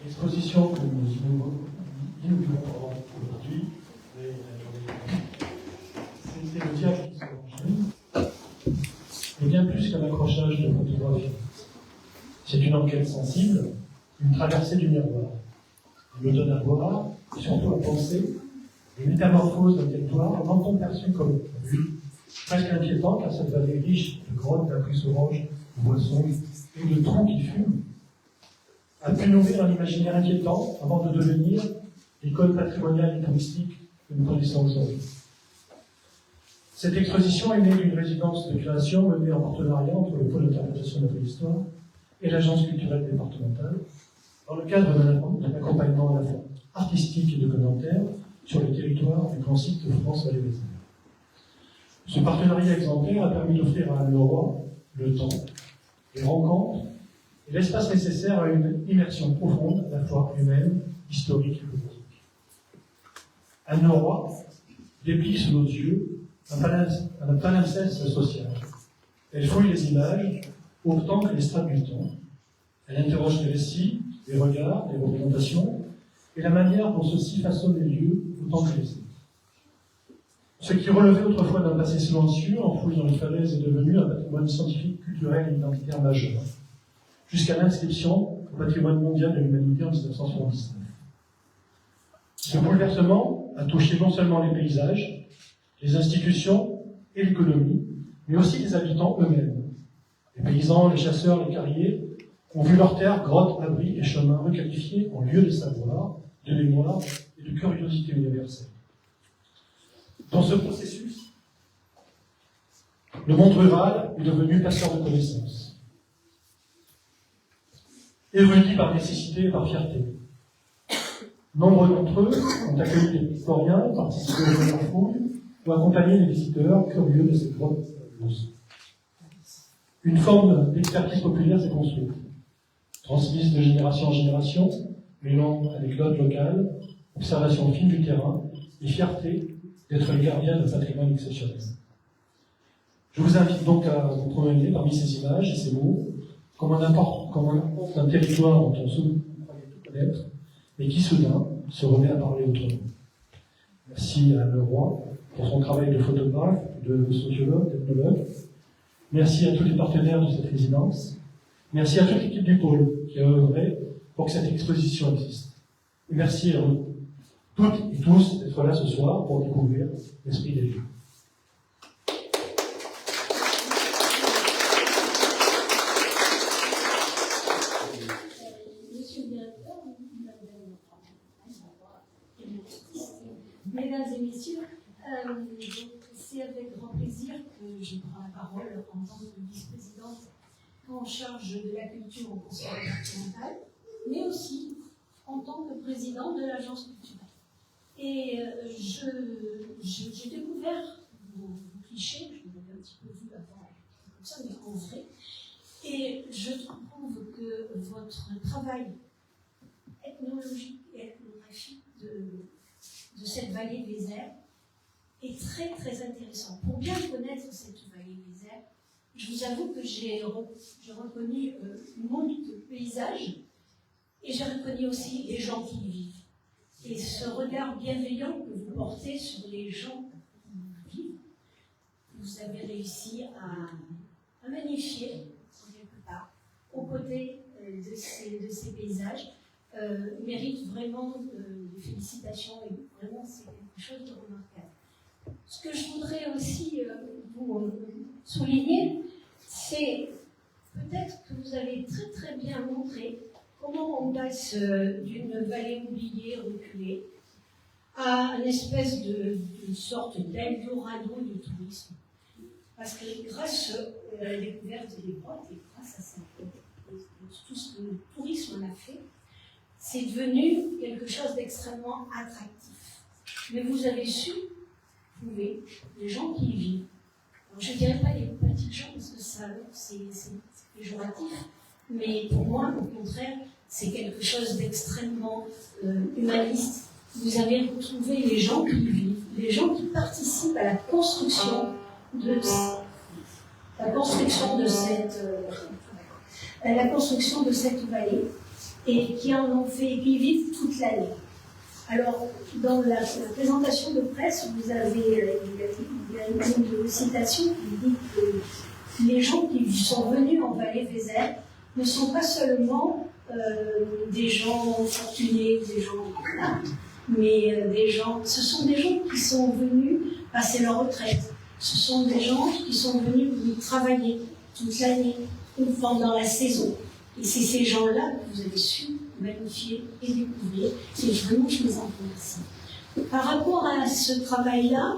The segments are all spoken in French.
L'exposition que nous inaugurons aujourd'hui, c'était le diable qui se mangeait, mais bien plus qu'un accrochage de photographie. C'est une enquête sensible, une traversée du miroir. Elle me donne à voir, et surtout à penser, les métamorphoses d'un territoire, longtemps perçu comme vue, presque inquiétant, car cette vallée riche de grottes, d'abris sauvages, de boissons et de troncs qui fument, a pu nourrir un imaginaire inquiétant avant de devenir l'icône patrimoniale et touristique que nous connaissons aujourd'hui. Cette exposition est née d'une résidence de création menée en partenariat entre le pôle d'interprétation de la préhistoire et l'agence culturelle départementale, dans le cadre d'un accompagnement à la fois artistique et documentaire sur le territoire du grand site de France-Vallée-Vézère. Ce partenariat exemplaire a permis d'offrir à Anne-Leroy le temps, les rencontres et l'espace nécessaire à une immersion profonde, à la fois humaine, historique et politique. Anne-Leroy déplie sous nos yeux un palimpseste social. Elle fouille les images autant que les strates du temps. Elle interroge les récits, les regards, les représentations et la manière dont ceux-ci façonnent les lieux autant que les autres. Ce qui relevait autrefois d'un passé silencieux, enfoui dans les falaises, est devenu un patrimoine scientifique, culturel et identitaire majeur, jusqu'à l'inscription au patrimoine mondial de l'humanité en 1979. Ce bouleversement a touché non seulement les paysages, les institutions et l'économie, mais aussi les habitants eux-mêmes. Les paysans, les chasseurs, les carriers ont vu leurs terres, grottes, abris et chemins requalifiés en lieu de savoir, de mémoire et de curiosité universelle. Dans ce processus, le monde rural est devenu passeur de connaissances. Érudits par nécessité et par fierté. Nombre d'entre eux ont accueilli les historiens, participé aux premières fouilles ou accompagné les visiteurs curieux de ces grottes fabuleuses. Une forme d'expertise populaire s'est construite, transmise de génération en génération, mêlant anecdotes locales, observation fine du terrain et fierté d'être les gardiens d'un patrimoine exceptionnel. Je vous invite donc à vous promener parmi ces images et ces mots, comme un apport d'un territoire dont on se croyait tout connaître, mais qui soudain se remet à parler autrement. Merci à Anne-Leroy pour son travail de photographe, de sociologue, d'ethnologue. Merci à tous les partenaires de cette résidence. Merci à toute l'équipe du pôle qui a œuvré pour que cette exposition existe. Et merci à vous toutes et tous d'être là ce soir pour découvrir l'esprit des lieux. Monsieur le directeur, mesdames et messieurs, c'est avec grand plaisir que je prends la parole en tant que vice-présidente en charge de la culture au conseil départemental, mais aussi en tant que présidente de l'agence culturelle. Et j'ai découvert vos clichés, je vous avais un petit peu vu avant, comme ça, mais en vrai. Et je trouve que votre travail ethnologique et ethnographique de cette vallée Vézère est très très intéressant. Pour bien connaître cette vallée Vézère, je vous avoue que j'ai reconnu une monde de paysages et j'ai reconnu aussi les gens qui y vivent. Et ce regard bienveillant que vous portez sur les gens qui y vivent, vous avez réussi à magnifier, quelque part, aux côtés de ces paysages, mérite vraiment des félicitations et vraiment c'est quelque chose de remarquable. Ce que je voudrais aussi vous souligner, c'est peut-être que vous avez très très bien montré comment on passe d'une vallée oubliée, reculée, à une espèce de sorte d'Eldorado du tourisme. Parce que grâce à la découverte des grottes et grâce à tout ce que le tourisme en a fait, c'est devenu quelque chose d'extrêmement attractif. Mais vous avez su trouver les gens qui y vivent. Alors, je ne dirais pas les petites gens parce que ça, c'est péjoratif, mais pour moi, au contraire, c'est quelque chose d'extrêmement humaniste. Vous avez retrouvé les gens qui y vivent, les gens qui participent à la construction de cette vallée. et qui en ont fait, et qui vivent toute l'année. Alors, dans la présentation de presse, vous avez, il y a une citation qui dit que les gens qui sont venus en Vallée-Vézère ne sont pas seulement des gens fortunés, des gens, mais ce sont des gens qui sont venus passer leur retraite. Ce sont des gens qui sont venus travailler toute l'année ou pendant la saison. Et c'est ces gens-là que vous avez su magnifier et découvrir. Et vraiment, je vous en remercie. Par rapport à ce travail-là,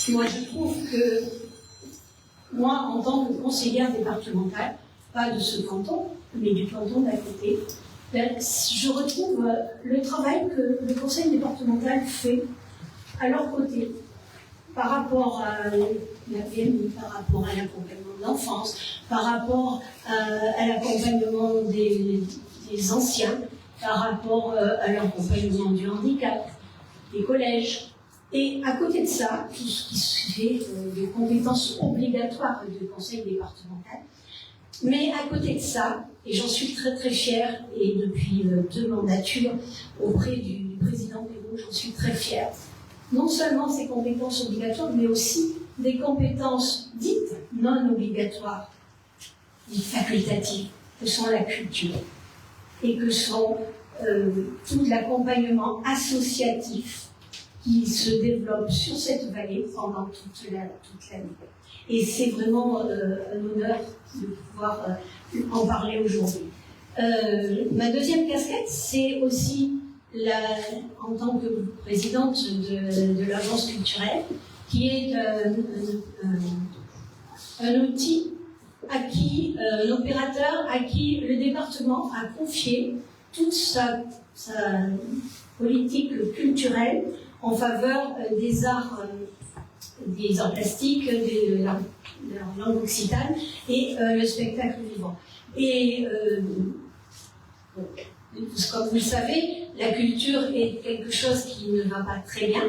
moi, je trouve que moi, en tant que conseillère départementale, pas de ce canton, mais du canton d'à côté, je retrouve le travail que le conseil départemental fait à leur côté, par rapport à la PMI, par rapport à l'accompagnement de l'enfance, par rapport à l'accompagnement des anciens, par rapport à l'accompagnement du handicap, des collèges. Et à côté de ça, tout ce qui se fait des compétences obligatoires du conseil départemental. Mais à côté de ça, et j'en suis très très fière, et depuis 2 mandatures auprès du président Pérou, j'en suis très fière, non seulement ces compétences obligatoires, mais aussi des compétences dites non obligatoires, dites facultatives, que sont la culture, et que sont tout l'accompagnement associatif qui se développe sur cette vallée pendant toute l'année. Et c'est vraiment un honneur de pouvoir en parler aujourd'hui. Ma deuxième casquette, c'est aussi en tant que présidente de l'agence culturelle, qui est un outil un opérateur à qui le département a confié toute sa politique culturelle en faveur des arts plastiques, de la langue occitane et le spectacle vivant. Et comme vous le savez, la culture est quelque chose qui ne va pas très bien.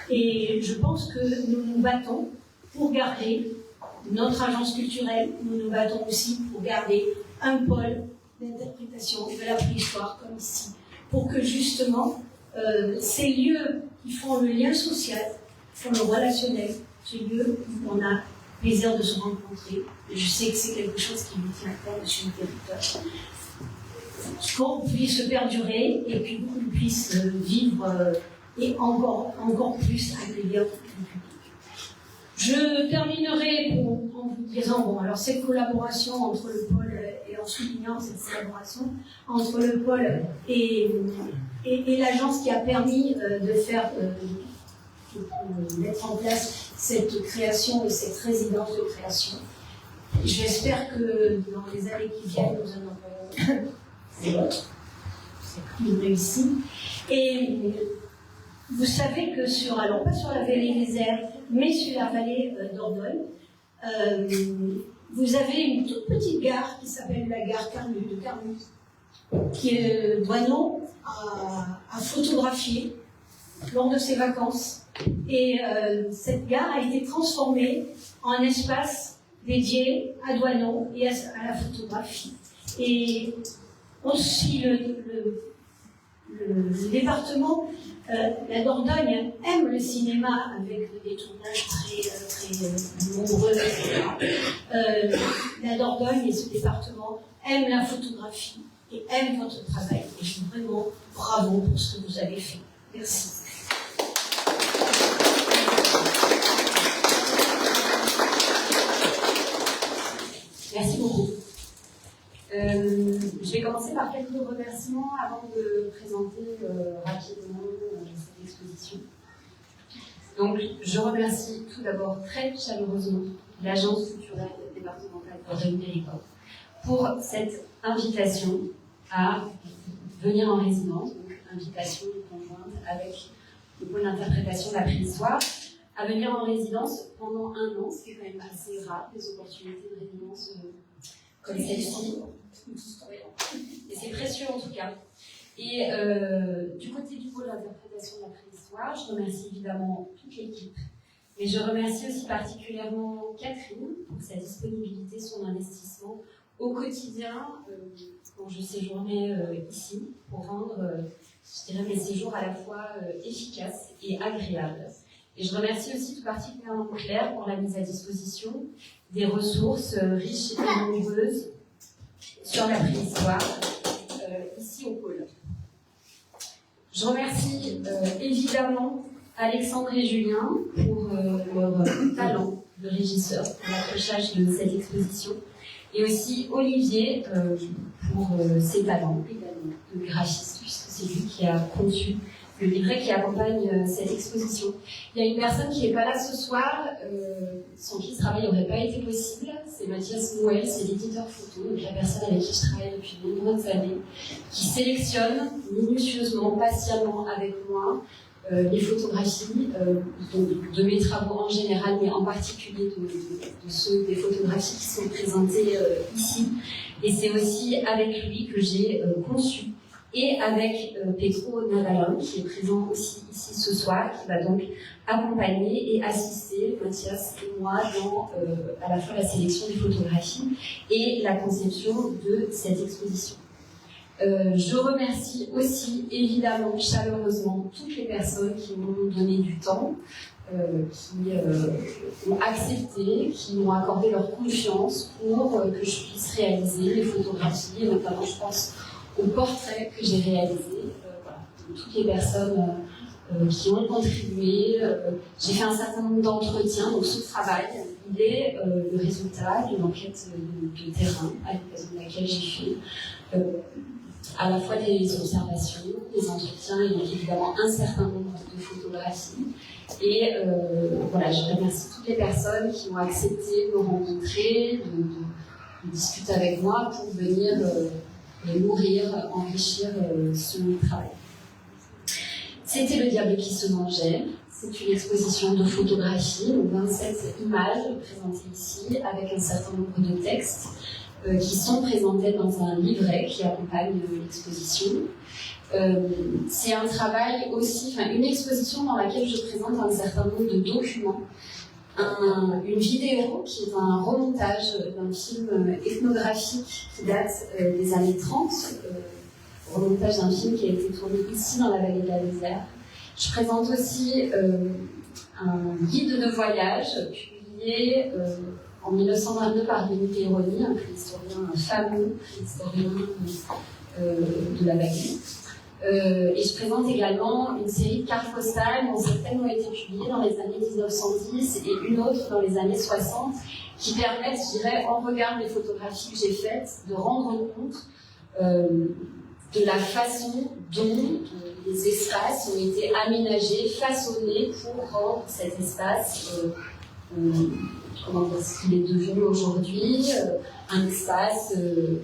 Et je pense que nous nous battons pour garder notre agence culturelle, nous nous battons aussi pour garder un pôle d'interprétation de la préhistoire comme ici, pour que justement ces lieux qui font le lien social, font le relationnel, ces lieux où on a plaisir de se rencontrer, et je sais que c'est quelque chose qui vous tient à cœur, monsieur le directeur, qu'on puisse perdurer et qu'on puisse vivre et encore plus accueillir le public. Je terminerai en vous disant, alors cette collaboration entre le pôle, et en soulignant cette collaboration entre le pôle et l'agence qui a permis de mettre en place cette création et cette résidence de création. J'espère que dans les années qui viennent, nous en aurons une réussie. Et vous savez que alors pas sur la vallée Vézère, mais sur la vallée d'Ordogne, vous avez une toute petite gare qui s'appelle la gare de Carmus, qui Douaneau a photographié lors de ses vacances. Et cette gare a été transformée en espace dédié à Douaneau et à la photographie. Et aussi le département, la Dordogne aime le cinéma avec des tournages très nombreux, etc. La Dordogne et ce département aiment la photographie et aiment votre travail. Et je vous vraiment bravo pour ce que vous avez fait. Merci. Merci beaucoup. Je vais commencer par quelques remerciements avant de présenter rapidement cette exposition. Donc, je remercie tout d'abord très chaleureusement l'Agence culturelle départementale Dordogne-Périgord pour cette invitation à venir en résidence, donc invitation conjointe avec le pôle d'interprétation de la préhistoire, à venir en résidence pendant 1 an, ce qui est quand même assez rare, des opportunités de résidence comme celle-ci. Et c'est précieux en tout cas. Et du côté du pôle d'interprétation de la préhistoire, je remercie évidemment toute l'équipe, mais je remercie aussi particulièrement Catherine pour sa disponibilité, son investissement au quotidien quand je séjournais ici pour rendre, je dirais, mes séjours à la fois efficaces et agréables. Et je remercie aussi tout particulièrement Claire pour la mise à disposition des ressources riches et nombreuses sur la préhistoire, ici au pôle. Je remercie évidemment Alexandre et Julien pour leur talent de régisseur pour l'accrochage de cette exposition, et aussi Olivier pour ses talents également de graphiste, puisque c'est lui qui a conçu le livret qui accompagne cette exposition. Il y a une personne qui n'est pas là ce soir, sans qui ce travail n'aurait pas été possible, c'est Mathias Mouel, c'est l'éditeur photo, donc la personne avec qui je travaille depuis de nombreuses années, qui sélectionne minutieusement, patiemment avec moi, les photographies de mes travaux en général, mais en particulier de ceux des photographies qui sont présentées ici. Et c'est aussi avec lui que j'ai conçu, et avec Pedro Navalon, qui est présent aussi ici ce soir, qui va donc accompagner et assister Mathias et moi dans à la fois la sélection des photographies et la conception de cette exposition. Je remercie aussi évidemment chaleureusement toutes les personnes qui m'ont donné du temps, qui ont accepté, qui m'ont accordé leur confiance pour que je puisse réaliser les photographies, et notamment je pense aux portraits que j'ai réalisés, voilà, toutes les personnes qui ont contribué. J'ai fait un certain nombre d'entretiens, donc ce travail, il est le résultat d'une enquête de terrain à l'occasion de laquelle j'ai fait à la fois des observations, des entretiens et évidemment un certain nombre de photographies. Et voilà, je remercie toutes les personnes qui ont accepté de me rencontrer, de discuter avec moi pour venir nourrir, enrichir ce travail. C'était Le diable qui se mangeait. C'est une exposition de photographies, donc 27 images présentées ici, avec un certain nombre de textes qui sont présentés dans un livret qui accompagne l'exposition. C'est un travail aussi, une exposition dans laquelle je présente un certain nombre de documents. Une vidéo qui est un remontage d'un film ethnographique qui date des années 30, remontage d'un film qui a été tourné ici dans la vallée de la Vézère. Je présente aussi un guide de voyage publié en 1922 par Denis Perroni, un préhistorien fameux, préhistorien de la vallée. Et je présente également une série de cartes postales dont certaines ont été publiées dans les années 1910 et une autre dans les années 60 qui permettent, je dirais, en regard des photographies que j'ai faites, de rendre compte de la façon dont les espaces ont été aménagés, façonnés pour rendre cet espace comment dire, ce qu'il est devenu aujourd'hui, un espace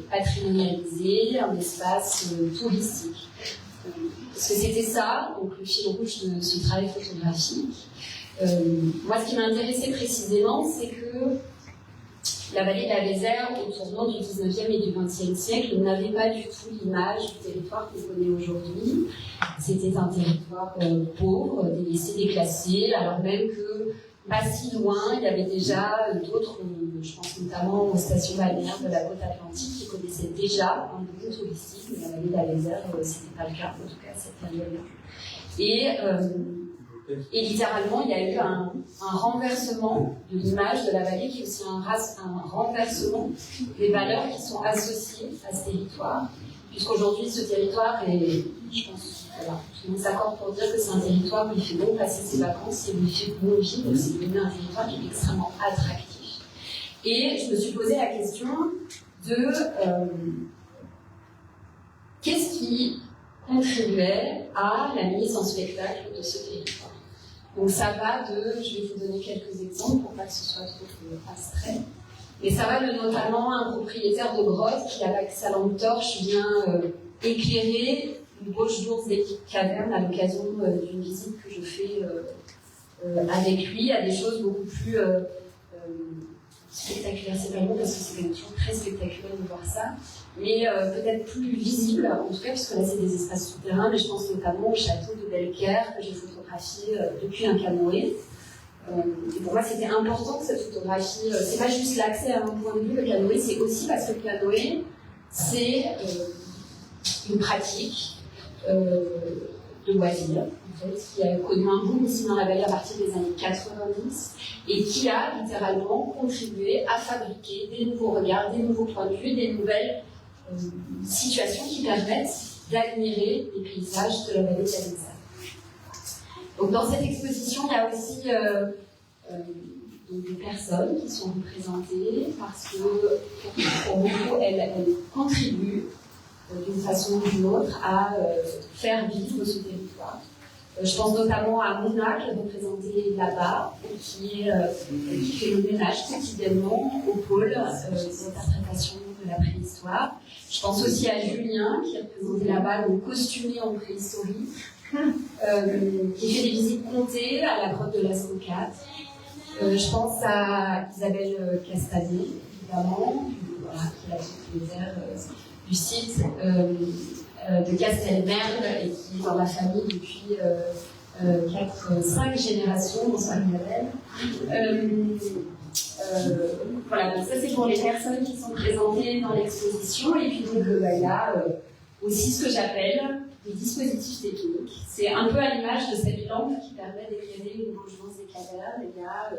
patrimonialisé, un espace touristique. Parce que c'était ça, donc le fil rouge de ce travail photographique. Moi, ce qui m'a intéressé précisément, c'est que la vallée de la Vézère, au tournant du 19e et du 20e siècle, n'avait pas du tout l'image du territoire qu'on connaît aujourd'hui. C'était un territoire pauvre, délaissé, déclassé, alors même que pas si loin, il y avait déjà d'autres, je pense notamment aux stations balnéaires de la côte atlantique, qui connaissaient déjà un boom touristique, mais la vallée de la Vézère, ce n'était pas le cas, en tout cas, cette période-là. Et littéralement, il y a eu un renversement de l'image de la vallée, qui est aussi un renversement des valeurs qui sont associées à ce territoire, puisqu'aujourd'hui, ce territoire est, je pense, voilà, tout le monde s'accorde pour dire que c'est un territoire où il fait bon passer ses vacances et où il fait bon vivre. C'est devenu un territoire qui est extrêmement attractif. Et je me suis posé la question de qu'est-ce qui contribuait à la mise en spectacle de ce territoire. Donc ça va de, je vais vous donner quelques exemples pour pas que ce soit trop abstrait, mais ça va de notamment un propriétaire de grotte qui, avec sa lampe torche, vient éclairer une poche d'ours des cavernes à l'occasion d'une visite que je fais avec lui, à des choses beaucoup plus spectaculaires. C'est pas bon parce que c'est quand même toujours très spectaculaire de voir ça, mais peut-être plus visible, en tout cas, puisque là c'est des espaces souterrains, mais je pense notamment au château de Belcaire que j'ai photographié depuis un canoë. Et pour moi, c'était important que cette photographie, c'est pas juste l'accès à un point de vue, le canoë, c'est aussi parce que le canoë, c'est une pratique de loisirs, en fait, qui a connu un boom ici dans la vallée à partir des années 90 et qui a littéralement contribué à fabriquer des nouveaux regards, des nouveaux points de vue, des nouvelles situations qui permettent d'admirer les paysages de la vallée de la Vézanne. Donc dans cette exposition, il y a aussi des personnes qui sont représentées parce que pour beaucoup, elles contribuent d'une façon ou d'une autre à faire vivre ce territoire. Je pense notamment à Mona, qui est représentée là-bas, qui fait le ménage quotidiennement au pôle d'interprétation de la préhistoire. Je pense aussi à Julien, qui est représenté là-bas, donc costumé en préhistorie, qui fait des visites comptées à la grotte de la 104. Je pense à Isabelle Castanet, évidemment, voilà, qui est la propriétaire du site de Castelmerle et qui est dans la famille depuis 5 générations, bonsoir Isabelle. Voilà, donc ça c'est pour les personnes qui sont présentées dans l'exposition. Et puis donc il y a aussi ce que j'appelle des dispositifs techniques. C'est un peu à l'image de cette lampe qui permet d'éclairer les logements des cavernes. Il y a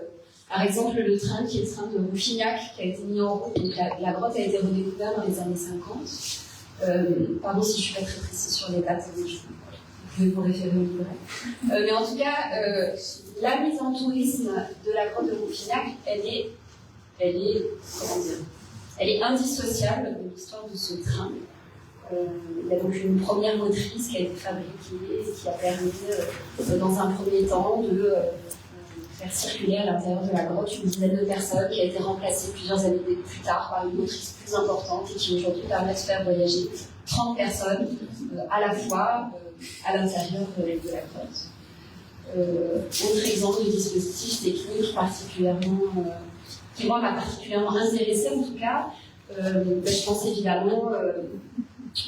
par exemple le train qui est le train de Rouffignac qui a été mis en route. Donc la grotte a été redécouverte dans les années 50. Pardon si je suis pas très précise sur les dates, vous pouvez vous référer au livret. Mais en tout cas, la mise en tourisme de la grotte de Rouffignac, elle est indissociable de l'histoire de ce train. Il y a donc une première motrice qui a été fabriquée et qui a permis, dans un premier temps, de faire circuler à l'intérieur de la grotte une dizaine de personnes, qui a été remplacée plusieurs années plus tard par une motrice plus importante et qui aujourd'hui permet de faire voyager 30 personnes à la fois à l'intérieur de la grotte. Autre exemple de dispositif technique particulièrement, qui moi m'a particulièrement intéressée en tout cas, je pense évidemment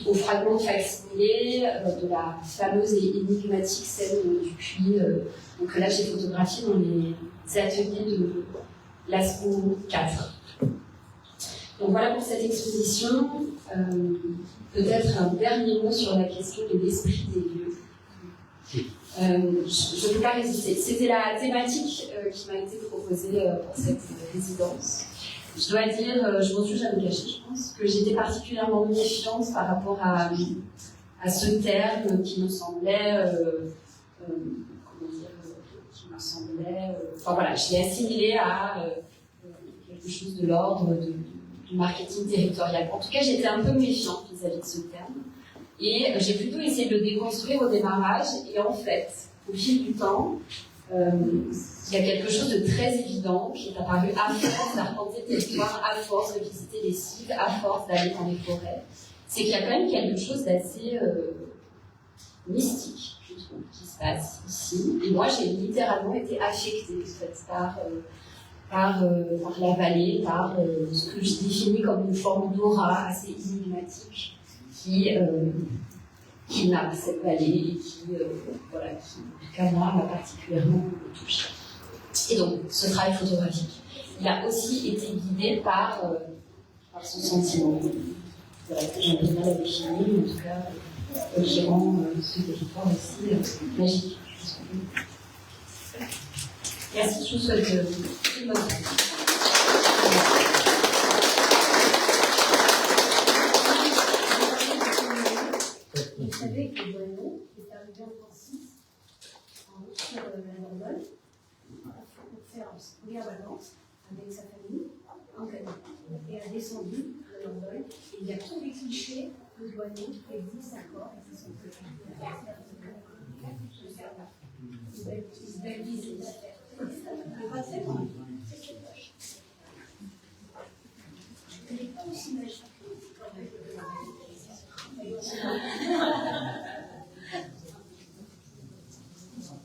au fragment facsimilé de la fameuse et énigmatique scène du puits, que là j'ai photographié dans les ateliers de l'ASCO 4. Donc voilà pour cette exposition. Peut-être un dernier mot sur la question de l'esprit des lieux. Je ne peux pas résister. C'était la thématique qui m'a été proposée pour cette résidence. Je dois dire, je m'en suis jamais cachée, je pense, que j'étais particulièrement méfiante par rapport à ce terme qui me semblait, enfin voilà, je l'ai assimilé à quelque chose de l'ordre du marketing territorial. En tout cas, j'étais un peu méfiante vis-à-vis de ce terme. Et j'ai plutôt essayé de le déconstruire au démarrage. Et en fait, au fil du temps, il y a quelque chose de très évident qui est apparu à force d'arpenter le territoire, à force de visiter les sites, à force d'aller dans les forêts. C'est qu'il y a quand même quelque chose d'assez mystique, je trouve, qui se passe ici. Et moi, j'ai littéralement été affectée en fait, par la vallée, par ce que je définis comme une forme d'aura assez énigmatique qui nappe cette vallée et qui, en tout cas, moi, m'a particulièrement touchée. Et donc, ce travail photographique, il a aussi été guidé par son sentiment, que j'avais du mal à définir, mais en tout cas, qui rend ce territoire aussi magique. Merci, je vous souhaite une bonne journée. Vous savez que Boileau est arrivé en Francis, en route sur la Dordogne, pour faire un voyage à Valence avec sa famille en camion. Et a descendu la Dordogne et il y a tous les clichés de Boileau qui existent encore et qui sont une belle visite à faire. Le passé, c'est poche. Elle n'est pas aussi magique.